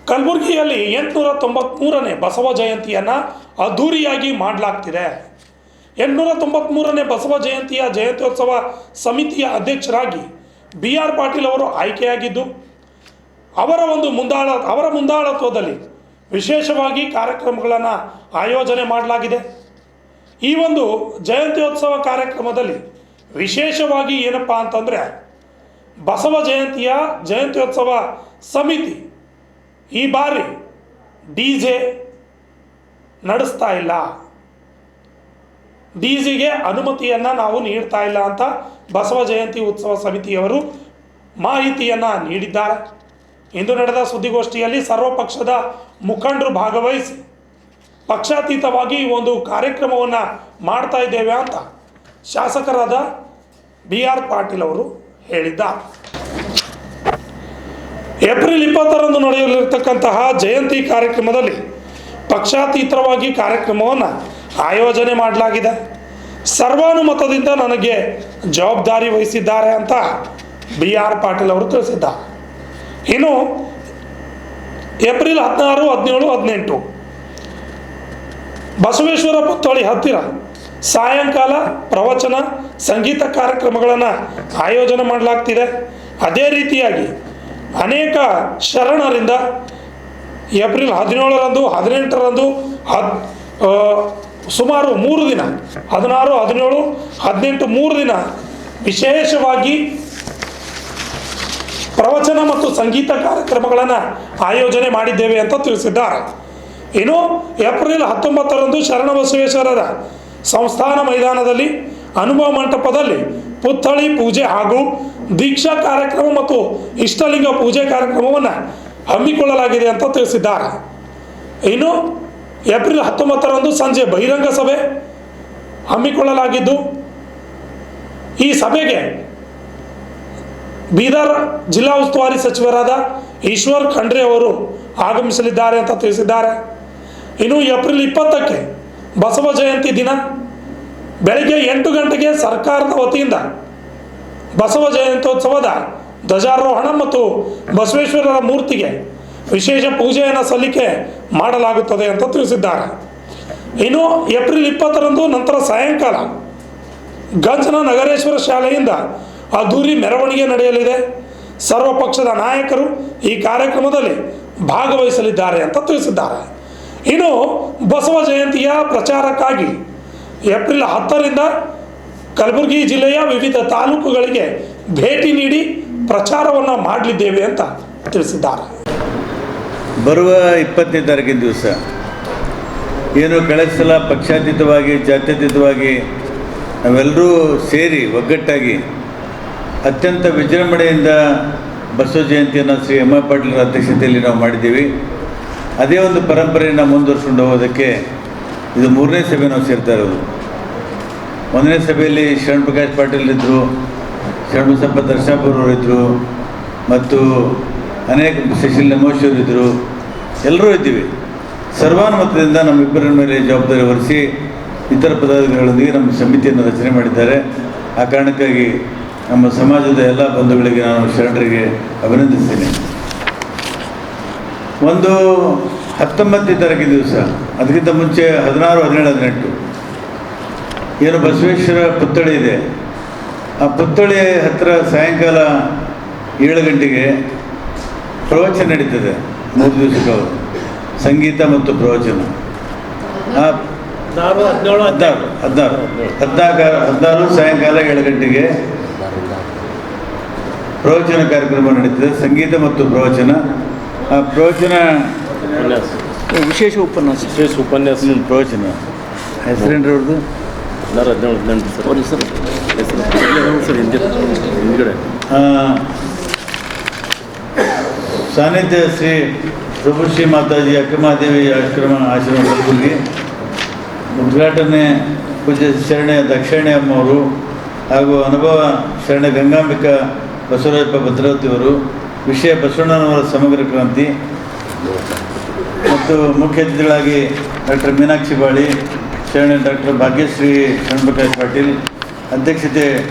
ಕಲಬುರಗಿಯಲ್ಲಿ 893ನೇ ಬಸವ ಜಯಂತಿಯನ್ನು ಅದ್ಧೂರಿಯಾಗಿ ಮಾಡಲಾಗ್ತಿದೆ. 893ನೇ ಬಸವ ಜಯಂತಿಯ ಜಯಂತ್ಯೋತ್ಸವ ಸಮಿತಿಯ ಅಧ್ಯಕ್ಷರಾಗಿ BR ಪಾಟೀಲ್ ಅವರು ಆಯ್ಕೆಯಾಗಿದ್ದು, ಅವರ ಮುಂದಾಳತ್ವದಲ್ಲಿ ವಿಶೇಷವಾಗಿ ಕಾರ್ಯಕ್ರಮಗಳನ್ನು ಆಯೋಜನೆ ಮಾಡಲಾಗಿದೆ. ಈ ಒಂದು ಜಯಂತ್ಯೋತ್ಸವ ಕಾರ್ಯಕ್ರಮದಲ್ಲಿ ವಿಶೇಷವಾಗಿ ಏನಪ್ಪ ಅಂತಂದರೆ, ಬಸವ ಜಯಂತಿಯ ಜಯಂತ್ಯೋತ್ಸವ ಸಮಿತಿ ಈ ಬಾರಿ DJ ನಡೆಸ್ತಾ ಇಲ್ಲ, DJಗೆ ಅನುಮತಿಯನ್ನು ನಾವು ನೀಡ್ತಾ ಇಲ್ಲ ಅಂತ ಬಸವ ಜಯಂತಿ ಉತ್ಸವ ಸಮಿತಿಯವರು ಮಾಹಿತಿಯನ್ನು ನೀಡಿದ್ದಾರೆ. ಇಂದು ನಡೆದ ಸುದ್ದಿಗೋಷ್ಠಿಯಲ್ಲಿ ಸರ್ವಪಕ್ಷದ ಮುಖಂಡರು ಭಾಗವಹಿಸಿ ಪಕ್ಷಾತೀತವಾಗಿ ಈ ಒಂದು ಕಾರ್ಯಕ್ರಮವನ್ನು ಮಾಡ್ತಾ ಇದ್ದೇವೆ ಅಂತ ಶಾಸಕರಾದ BR ಪಾಟೀಲ್ ಅವರು ಹೇಳಿದ್ದಾರೆ. ಏಪ್ರಿಲ್ 20ರಂದು ನಡೆಯಲಿರ್ತಕ್ಕಂತಹ ಜಯಂತಿ ಕಾರ್ಯಕ್ರಮದಲ್ಲಿ ಪಕ್ಷಾತೀತವಾಗಿ ಕಾರ್ಯಕ್ರಮವನ್ನು ಆಯೋಜನೆ ಮಾಡಲಾಗಿದೆ. ಸರ್ವಾನುಮತದಿಂದ ನನಗೆ ಜವಾಬ್ದಾರಿ ವಹಿಸಿದ್ದಾರೆ ಅಂತ BR ಪಾಟೀಲ್ ಅವರು ತಿಳಿಸಿದ್ದಾರೆ. ಇನ್ನು ಏಪ್ರಿಲ್ 16, 17, 18 ಬಸವೇಶ್ವರ ಪುತ್ಥಳಿ ಹತ್ತಿರ ಸಾಯಂಕಾಲ ಪ್ರವಚನ, ಸಂಗೀತ ಕಾರ್ಯಕ್ರಮಗಳನ್ನು ಆಯೋಜನೆ ಮಾಡಲಾಗ್ತಿದೆ. ಅದೇ ರೀತಿಯಾಗಿ ಅನೇಕ ಶರಣರಿಂದ ಏಪ್ರಿಲ್ 17ರಂದು, 18ರಂದು ಸುಮಾರು 3 ದಿನ 16, 17, 18 3 ದಿನ ವಿಶೇಷವಾಗಿ ಪ್ರವಚನ ಮತ್ತು ಸಂಗೀತ ಕಾರ್ಯಕ್ರಮಗಳನ್ನು ಆಯೋಜನೆ ಮಾಡಿದ್ದೇವೆ ಅಂತ ತಿಳಿಸಿದ್ದಾರೆ. ಇನ್ನು ಏಪ್ರಿಲ್ 19ರಂದು ಶರಣಬಸವೇಶ್ವರರ ಸಂಸ್ಥಾನ ಮೈದಾನದಲ್ಲಿ ಅನುಭವ ಮಂಟಪದಲ್ಲಿ ಪುತ್ಥಳಿ ಪೂಜೆ ಹಾಗೂ ದೀಕ್ಷಾ ಕಾರ್ಯಕ್ರಮ ಮತ್ತು ಇಷ್ಟಲಿಂಗ ಪೂಜೆ ಕಾರ್ಯಕ್ರಮವನ್ನು ಹಮ್ಮಿಕೊಳ್ಳಲಾಗಿದೆ ಅಂತ ತಿಳಿಸಿದ್ದಾರೆ. ಇನ್ನು ಏಪ್ರಿಲ್ 19ರಂದು ಸಂಜೆ ಬಹಿರಂಗ ಸಭೆ ಹಮ್ಮಿಕೊಳ್ಳಲಾಗಿದ್ದು, ಈ ಸಭೆಗೆ ಬೀದರ್ ಜಿಲ್ಲಾ ಉಸ್ತುವಾರಿ ಸಚಿವರಾದ ಈಶ್ವರ್ ಖಂಡ್ರೆ ಅವರು ಆಗಮಿಸಲಿದ್ದಾರೆ ಅಂತ ತಿಳಿಸಿದ್ದಾರೆ. ಇನ್ನು ಏಪ್ರಿಲ್ 20ಕ್ಕೆ ಬಸವ ಜಯಂತಿ ದಿನ ಬೆಳಗ್ಗೆ 8 ಗಂಟೆಗೆ ಸರ್ಕಾರದ ವತಿಯಿಂದ ಬಸವ ಜಯಂತ್ಯೋತ್ಸವದ ಧ್ವಜಾರೋಹಣ ಮತ್ತು ಬಸವೇಶ್ವರರ ಮೂರ್ತಿಗೆ ವಿಶೇಷ ಪೂಜೆಯನ್ನು ಸಲ್ಲಿಕೆ ಮಾಡಲಾಗುತ್ತದೆ ಅಂತ ತಿಳಿಸಿದ್ದಾರೆ. ಇನ್ನು ಏಪ್ರಿಲ್ 20ರಂದು ನಂತರ ಸಾಯಂಕಾಲ ಗಂಜನ ನಗರೇಶ್ವರ ಶಾಲೆಯಿಂದ ಅದ್ಧೂರಿ ಮೆರವಣಿಗೆ ನಡೆಯಲಿದೆ. ಸರ್ವ ಪಕ್ಷದ ನಾಯಕರು ಈ ಕಾರ್ಯಕ್ರಮದಲ್ಲಿ ಭಾಗವಹಿಸಲಿದ್ದಾರೆ ಅಂತ ತಿಳಿಸಿದ್ದಾರೆ. ಇನ್ನು ಬಸವ ಜಯಂತಿಯ ಪ್ರಚಾರಕ್ಕಾಗಿ ಏಪ್ರಿಲ್ 10ರಿಂದ ಕಲಬುರಗಿ ಜಿಲ್ಲೆಯ ವಿವಿಧ ತಾಲೂಕುಗಳಿಗೆ ಭೇಟಿ ನೀಡಿ ಪ್ರಚಾರವನ್ನು ಮಾಡಲಿದ್ದೇವೆ ಅಂತ ತಿಳಿಸಿದ್ದಾರೆ. ಬರುವ 20ನೇ ತಾರೀಕಿನ ದಿವಸ ಏನು ಕಳೆದ ಸಲ ಪಕ್ಷಾತೀತವಾಗಿ ಜಾತ್ಯತೀತವಾಗಿ ನಾವೆಲ್ಲರೂ ಸೇರಿ ಒಗ್ಗಟ್ಟಾಗಿ ಅತ್ಯಂತ ವಿಜೃಂಭಣೆಯಿಂದ ಬಸವ ಜಯಂತಿಯನ್ನು ಶ್ರೀ ಎಂ ಪಾಟೀಲರ ಅಧ್ಯಕ್ಷತೆಯಲ್ಲಿ ನಾವು ಮಾಡಿದ್ದೀವಿ. ಅದೇ ಒಂದು ಪರಂಪರೆಯನ್ನು ಮುಂದುವರ್ಸ್ಕೊಂಡು ಹೋಗೋದಕ್ಕೆ ಇದು 3ನೇ ಸಭೆ ನಾವು ಸೇರ್ತಾ ಇರೋದು. 1ನೇ ಸಭೆಯಲ್ಲಿ ಶರಣ ಪ್ರಕಾಶ್ ಪಾಟೀಲ್ ಇದ್ದರು, ಶರಣಬಸಪ್ಪ ದರ್ಶನಪುರವರು ಇದ್ದರು, ಮತ್ತು ಅನೇಕ ಸುಶೀಲ್ ನಮೋಶಿಯವರು ಇದ್ದರು, ಎಲ್ಲರೂ ಇದ್ದೀವಿ. ಸರ್ವಾನುಮತದಿಂದ ನಮ್ಮಿಬ್ಬರ ಮೇಲೆ ಜವಾಬ್ದಾರಿ ಹೊರಿಸಿ ಇತರ ಪದಾಧಿಕಾರಿಗಳೊಂದಿಗೆ ನಮ್ಮ ಸಮಿತಿಯನ್ನು ರಚನೆ ಮಾಡಿದ್ದಾರೆ. ಆ ಕಾರಣಕ್ಕಾಗಿ ನಮ್ಮ ಸಮಾಜದ ಎಲ್ಲ ಬಂಧುಗಳಿಗೆ ನಾನು ಶರಣರಿಗೆ ಅಭಿನಂದಿಸ್ತೀನಿ. ಒಂದು 19ನೇ ತಾರೀಕಿನ ದಿವಸ, ಅದಕ್ಕಿಂತ ಮುಂಚೆ 16, 17, 18 ಏನು ಬಸವೇಶ್ವರ ಪುತ್ಥಳಿ ಇದೆ, ಆ ಪುತ್ಥಳಿ ಹತ್ತಿರ ಸಾಯಂಕಾಲ 7 ಗಂಟೆಗೆ ಪ್ರವಚನ ನಡೀತದೆ. 3 ದಿವಸಕ್ಕೆ ಸಂಗೀತ ಮತ್ತು ಪ್ರವಚನ. 16 ಸಾಯಂಕಾಲ 7 ಗಂಟೆಗೆ ಪ್ರವಚನ ಕಾರ್ಯಕ್ರಮ ನಡೀತದೆ, ಸಂಗೀತ ಮತ್ತು ಪ್ರವಚನ. ಆ ಪ್ರವಚನ ವಿಶೇಷ ಉಪನ್ಯಾಸ ಪ್ರವಚನ ಹೆಸರೇನ್ರಿ ಅವ್ರದ್ದು? ಸಾನ್ನಿಧ್ಯ ಶ್ರೀ ಪ್ರಭುಶ್ರೀ ಮಾತಾಜಿ ಅಕ್ಕಮಹಾದೇವಿ ಆಶ್ರಮ ಕಲಬುರಗಿ. ಉದ್ಘಾಟನೆ ಪೂಜ್ಯ ಶರಣ ದಕ್ಷಿಣೆ ಅಮ್ಮವರು ಹಾಗೂ ಅನುಭವ ಶರಣ ಗಂಗಾಂಬಿಕಾ ಬಸವರಾಜಪ್ಪ ಭದ್ರಾವತಿಯವರು. ವಿಷಯ ಬಸವಣ್ಣನವರ ಸಮಗ್ರ ಕ್ರಾಂತಿ. ಮತ್ತು ಮುಖ್ಯ ಅತಿಥಿಗಳಾಗಿ ಡಾಕ್ಟರ್ ಮೀನಾಕ್ಷಿ ಬಾಳಿ, ಶರಣ ಡಾಕ್ಟರ್ ಭಾಗ್ಯಶ್ರೀ ಶರಣಪ್ರಕಾಶ್ ಪಾಟೀಲ್, ಅಧ್ಯಕ್ಷತೆ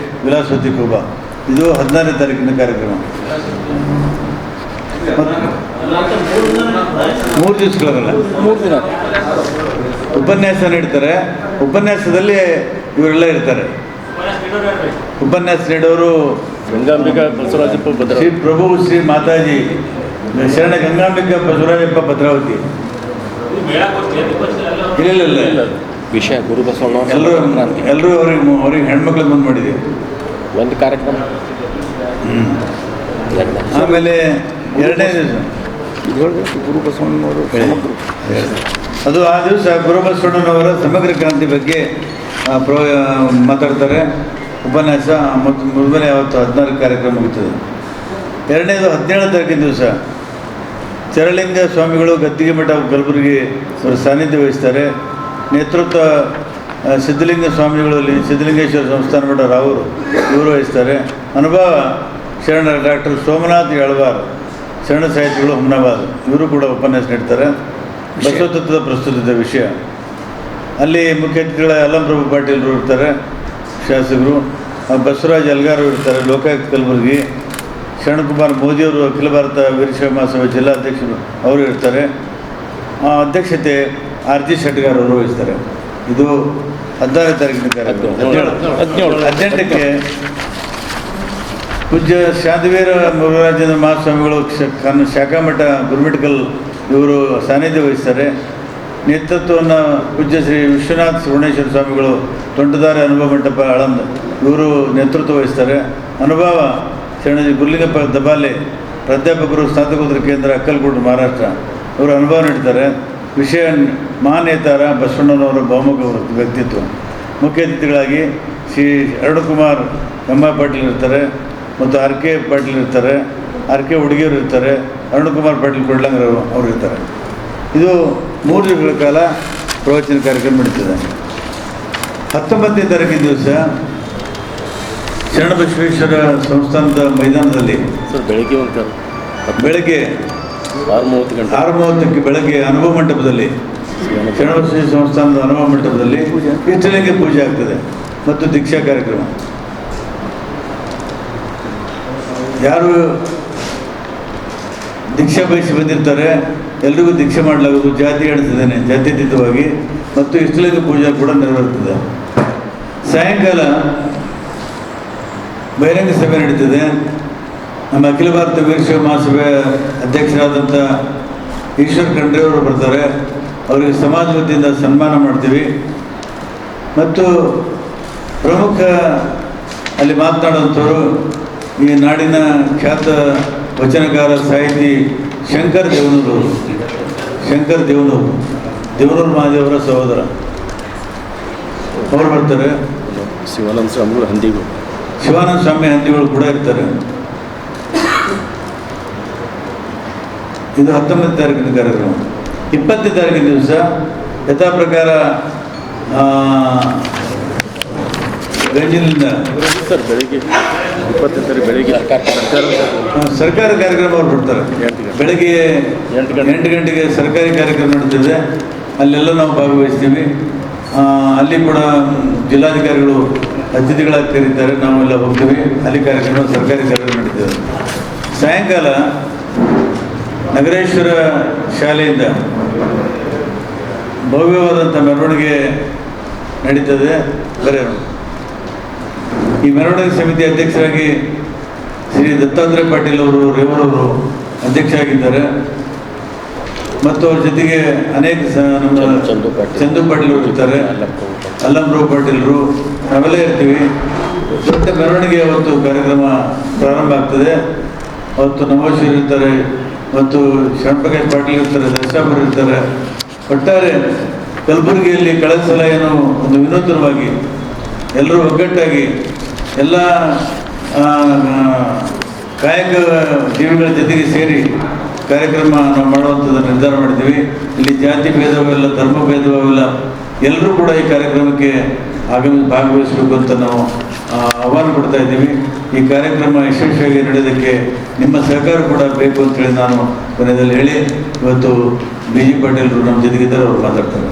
ವಿಲಾಸವತಿ ಕೂಬಾ. ಇದು 16ನೇ ತಾರೀಕಿನ ಕಾರ್ಯಕ್ರಮ. 3 ದಿವಸಗಳಲ್ಲ, 3 ದಿನ ಉಪನ್ಯಾಸ ನೀಡ್ತಾರೆ. ಉಪನ್ಯಾಸದಲ್ಲಿ ಇವರೆಲ್ಲ ಇರ್ತಾರೆ. ಉಪನ್ಯಾಸ ನೀಡೋರು ಗಂಗಾಂಬಿಕಾ ಬಸವರಾಜಪ್ಪ ಭದ್ರ ಶ್ರೀ ಪ್ರಭು ಶ್ರೀ ಮಾತಾಜಿ ಶರಣ ಗಂಗಾಂಬಿಕಾ ಬಸವರಾಜಪ್ಪ ಭದ್ರಾವತಿ. ಇಲ್ಲ, ವಿಷಯ ಗುರು ಬಸವಣ್ಣ ಎಲ್ಲರೂ ಅವ್ರಿಗೆ ಹೆಣ್ಮಕ್ಳಿಗೆ ಮುಂದೆ ಮಾಡಿದ್ದೀವಿ. ಒಂದು ಕಾರ್ಯಕ್ರಮ. ಆಮೇಲೆ 2ನೇ ದಿವಸ ಗುರು ಬಸವಣ್ಣನವರು ಅದು ಆ ದಿವಸ ಗುರು ಬಸವಣ್ಣನವರ ಸಮಗ್ರ ಕ್ರಾಂತಿ ಬಗ್ಗೆ ಮಾತಾಡ್ತಾರೆ. ಉಪನ್ಯಾಸ ಮತ್ತು ಮೊದಲನೇ ಅವತ್ತು 14 ಕಾರ್ಯಕ್ರಮ ಮುಗಿತದೆ. 2ನೇದು 17ನೇ ತಾರೀಕಿನ ದಿವಸ ಚರಲಿಂಗ ಸ್ವಾಮಿಗಳು ಗದ್ದಿಗೆ ಮಠ ಕಲಬುರಗಿ ಅವರು ಸಾನ್ನಿಧ್ಯ ವಹಿಸ್ತಾರೆ. ನೇತೃತ್ವ ಸಿದ್ಧಲಿಂಗ ಸ್ವಾಮಿಗಳು ಸಿದ್ಧಲಿಂಗೇಶ್ವರ ಸಂಸ್ಥಾನ ಮಠ ರಾವರು ಇವರು ವಹಿಸ್ತಾರೆ. ಅನುಭವ ಶರಣ ಡಾಕ್ಟರ್ ಸೋಮನಾಥ್ ಯಳವಾರ್ ಶರಣ ಸಾಹಿತಿಗಳು ಹುಮ್ನಾಬಾದ್ ಇವರು ಕೂಡ ಉಪನ್ಯಾಸ ನೀಡ್ತಾರೆ. ಬಸವತತ್ವದ ಪ್ರಸ್ತುತದ ವಿಷಯ ಅಲ್ಲಿ ಮುಖ್ಯ ಅತಿಥಿಗಳ ಅಲ್ಲಂಪ್ರಭು ಪಾಟೀಲರು ಇರ್ತಾರೆ, ಶಾಸಕರು. ಬಸವರಾಜ್ ಅಲ್ಗಾರು ಇರ್ತಾರೆ, ಲೋಕಾಯುಕ್ತ ಕಲಬುರಗಿ. ಶರಣಕುಮಾರ್ ಮೋದಿಯವರು ಅಖಿಲ ಭಾರತ ವೀರಶೈವ ಮಹಾಸಭಾ ಜಿಲ್ಲಾಧ್ಯಕ್ಷರು ಅವರು ಇರ್ತಾರೆ. ಅಧ್ಯಕ್ಷತೆ ಆರ್ ಜಿ ಶೆಟ್ಗಾರ್ ಅವರು ವಹಿಸ್ತಾರೆ. ಇದು 16ನೇ ತಾರೀಕಿನ ಕಾರ್ಯಕ್ರಮ. 18ಕ್ಕೆ ಪೂಜ್ಯ ಶಾಂತವೀರ ಮುರುಘರಾಜೇಂದ್ರ ಮಹಾಸ್ವಾಮಿಗಳು ಶಾಖಾಮಠ ಗುರುಮಿಟ್ಕಲ್ ಇವರು ಸಾನ್ನಿಧ್ಯ ವಹಿಸ್ತಾರೆ. ನೇತೃತ್ವವನ್ನು ಪೂಜ್ಯ ಶ್ರೀ ವಿಶ್ವನಾಥ್ ಸುವರ್ಣೇಶ್ವರ ಸ್ವಾಮಿಗಳು ತೊಂಟದಾರ ಅನುಭವ ಮಂಟಪ ಆಳಂದ ಇವರು ನೇತೃತ್ವ ವಹಿಸ್ತಾರೆ. ಅನುಭವ ಶರಣ ಗುರುಲಿಂಗಪ್ಪ ದಬಾಲೆ ಪ್ರಾಧ್ಯಾಪಕರು ಸ್ನಾತಕೋತ್ತರ ಕೇಂದ್ರ ಅಕ್ಕಲಕೋಟೆ ಮಹಾರಾಷ್ಟ್ರ ಇವರು ಅನುಭವ ನೀಡ್ತಾರೆ. ವಿಷಯ ಮಹಾನೇತಾರ ಬಸವಣ್ಣನವರ ಬಹುಮುಖ ವ್ಯಕ್ತಿತ್ವ. ಮುಖ್ಯ ಅತಿಥಿಗಳಾಗಿ ಶ್ರೀ ಅರುಣಕುಮಾರ್ ಎಮ್ಮ ಪಾಟೀಲ್ ಇರ್ತಾರೆ ಮತ್ತು ಆರ್ ಕೆ ಪಾಟೀಲ್ ಇರ್ತಾರೆ, ಆರ್ ಕೆ ಹುಡುಗಿಯವರು ಇರ್ತಾರೆ, ಅರುಣಕುಮಾರ್ ಪಾಟೀಲ್ ಕೊಡ್ಲಂಗರ್ ಅವರು ಇರ್ತಾರೆ. ಇದು 3 ದಿನಗಳ ಕಾಲ ಪ್ರವಚನ ಕಾರ್ಯಕ್ರಮ ನಡೀತದೆ. 19ನೇ ತಾರೀಕಿನ ದಿವಸ ಶರಣಬಸವೇಶ್ವರ ಸಂಸ್ಥಾನದ ಮೈದಾನದಲ್ಲಿ ಬೆಳಗ್ಗೆ 6:30ಕ್ಕೆ ಬೆಳಗ್ಗೆ ಅನುಭವ ಮಂಟಪದಲ್ಲಿ ಶರಣಬಸವೇಶ್ವರ ಸಂಸ್ಥಾನದ ಅನುಭವ ಮಂಟಪದಲ್ಲಿ ಇಷ್ಟಲಿಂಗ ಪೂಜೆ ಆಗ್ತದೆ ಮತ್ತು ದೀಕ್ಷಾ ಕಾರ್ಯಕ್ರಮ. ಯಾರು ದೀಕ್ಷಾ ಬಯಸಿ ಬಂದಿರ್ತಾರೆ ಎಲ್ರಿಗೂ ದೀಕ್ಷೆ ಮಾಡಲಾಗುವುದು. ಜಾತಿ ಎಣಿಸಿದ್ದೇನೆ ಜಾತ್ಯತೀತವಾಗಿ ಮತ್ತು ಇಷ್ಟಲಿಂಗ ಪೂಜೆ ಕೂಡ ನೆರವೇರುತ್ತದೆ. ಸಾಯಂಕಾಲ ಬಹಿರಂಗ ಸಭೆ ನಡೀತದೆ. ನಮ್ಮ ಅಖಿಲ ಭಾರತ ವೀರಶೈವ ಮಹಾಸಭೆ ಅಧ್ಯಕ್ಷರಾದಂಥ ಈಶ್ವರ್ ಖಂಡ್ರೆ ಅವರು ಬರ್ತಾರೆ. ಅವರಿಗೆ ಸಮಾಜ ವತಿಯಿಂದ ಸನ್ಮಾನ ಮಾಡ್ತೀವಿ. ಮತ್ತು ಪ್ರಮುಖ ಅಲ್ಲಿ ಮಾತನಾಡುವಂಥವರು ಈ ನಾಡಿನ ಖ್ಯಾತ ವಚನಕಾರ ಸಾಹಿತಿ ಶಂಕರ್ ದೇವನೂರು ದೇವನೂರು ಮಹಾದೇವರ ಸಹೋದರ ಅವರು ಬರ್ತಾರೆ. ಶಿವಾನಂದ ಸ್ವಾಮಿ ಹಂದಿಗಳು ಕೂಡ ಇರ್ತಾರೆ. ಇದು 19ನೇ ತಾರೀಕಿನ ಕಾರ್ಯಕ್ರಮ. 20ನೇ ತಾರೀಕಿನ ದಿವಸ ಯಥಾ ಪ್ರಕಾರ ಗಂಜಿನಿಂದ ಬೆಳಿಗ್ಗೆ 20ನೇ ತಾರೀಕು ಬೆಳಿಗ್ಗೆ ಸರ್ಕಾರಿ ಕಾರ್ಯಕ್ರಮ ಅವ್ರು ಬಿಡ್ತಾರೆ. ಬೆಳಗ್ಗೆ 8 ಗಂಟೆಗೆ ಸರ್ಕಾರಿ ಕಾರ್ಯಕ್ರಮ ನಡೀತದೆ. ಅಲ್ಲೆಲ್ಲ ನಾವು ಭಾಗವಹಿಸ್ತೀವಿ. ಅಲ್ಲಿ ಕೂಡ ಜಿಲ್ಲಾಧಿಕಾರಿಗಳು ಅತಿಥಿಗಳಾಗಿ ಕರೀತಾರೆ, ನಾವೆಲ್ಲ ಹೋಗ್ತೀವಿ. ಅಲ್ಲಿ ಕಾರ್ಯಕ್ರಮ ಸರ್ಕಾರಿ ಕಾರ್ಯಕ್ರಮ ನಡೀತದೆ. ಸಾಯಂಕಾಲ ನಗರೇಶ್ವರ ಶಾಲೆಯಿಂದ ಭವ್ಯವಾದಂಥ ಮೆರವಣಿಗೆ ನಡೀತದೆ. ಈ ಮೆರವಣಿಗೆ ಸಮಿತಿ ಅಧ್ಯಕ್ಷರಾಗಿ ಶ್ರೀ ದತ್ತಾತ್ರೇಯ ಪಾಟೀಲ್ ಅವರು ರೇವರವರು ಅಧ್ಯಕ್ಷರಾಗಿದ್ದಾರೆ. ಮತ್ತು ಅವ್ರ ಜೊತೆಗೆ ಅನೇಕ ನಮ್ಮ ಚಂದು ಪಾಟೀಲ್ ಅವರು ಇರ್ತಾರೆ, ಅಲ್ಲಂಪ್ರಭು ಪಾಟೀಲರು, ನಾವೆಲ್ಲ ಇರ್ತೀವಿ. ದೊಡ್ಡ ಮೆರವಣಿಗೆ ಅವತ್ತು ಕಾರ್ಯಕ್ರಮ ಪ್ರಾರಂಭ ಆಗ್ತದೆ. ಅವತ್ತು ನಮೋಶ್ವರ್ ಇರ್ತಾರೆ ಮತ್ತು ಶರಣಪ್ರಕಾಶ್ ಪಾಟೀಲ್ ಇರ್ತಾರೆ, ದರ್ಶಾಪುರ ಇರ್ತಾರೆ. ಒಟ್ಟಾರೆ ಕಲಬುರಗಿಯಲ್ಲಿ ಕಳೆದ ಸಲ ಏನೋ ಒಂದು ವಿನೂತನವಾಗಿ ಎಲ್ಲರೂ ಒಗ್ಗಟ್ಟಾಗಿ ಎಲ್ಲ ಕಾಯಕ ಜೀವಿಗಳ ಜೊತೆಗೆ ಸೇರಿ ಕಾರ್ಯಕ್ರಮ ನಾವು ಮಾಡುವಂಥದ್ದು ನಿರ್ಧಾರ ಮಾಡಿದ್ದೀವಿ. ಇಲ್ಲಿ ಜಾತಿ ಭೇದವಿಲ್ಲ, ಧರ್ಮ ಭೇದವಿಲ್ಲ, ಎಲ್ಲರೂ ಕೂಡ ಈ ಕಾರ್ಯಕ್ರಮಕ್ಕೆ ಭಾಗವಹಿಸಬೇಕು ಅಂತ ನಾವು ಆಹ್ವಾನ ಕೊಡ್ತಾ ಇದ್ದೀವಿ. ಈ ಕಾರ್ಯಕ್ರಮ ಯಶಸ್ವಿಯಾಗಿ ನಡೆಯೋದಕ್ಕೆ ನಿಮ್ಮ ಸಹಕಾರ ಕೂಡ ಬೇಕು ಅಂತೇಳಿ ನಾನು ಕೊನೆಯಲ್ಲಿ ಹೇಳಿ ಇವತ್ತು ಬಿ ಜಿ ಪಾಟೀಲರು ನಮ್ಮ ಜೊತೆಗಿದ್ದಾರೆ, ಅವರು ಮಾತಾಡ್ತಾರೆ.